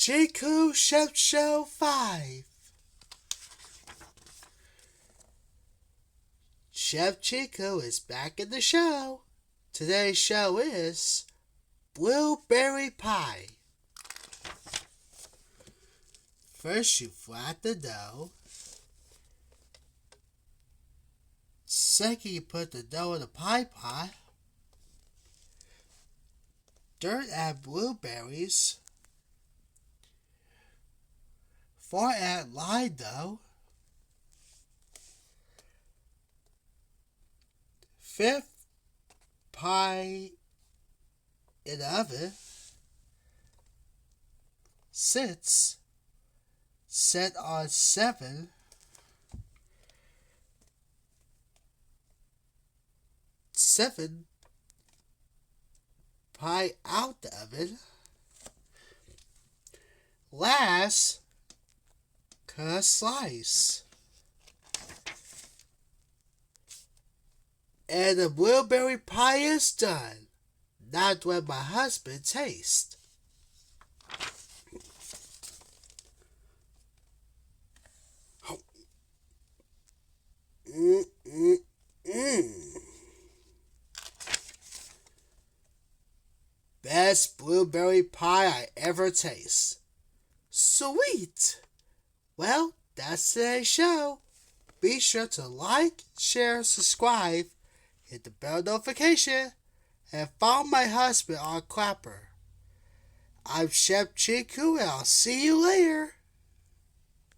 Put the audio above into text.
Chiku Chef Show 5. Chef Chiku is back in the show. Today's show is blueberry pie. First, you flat the dough. Second, you put the dough in the pie pot. Third, add blueberries. Fourth, add lye dough. Fifth, pie in the oven. Sixth, set on 7. 7, pie out the oven. Last, cut a slice. And the blueberry pie is done. Not what my husband tastes. Best blueberry pie I ever taste. Sweet! Well, that's today's show. Be sure to like, share, subscribe, hit the bell notification, and follow my husband on Clapper. I'm Chef Chiku, and I'll see you later.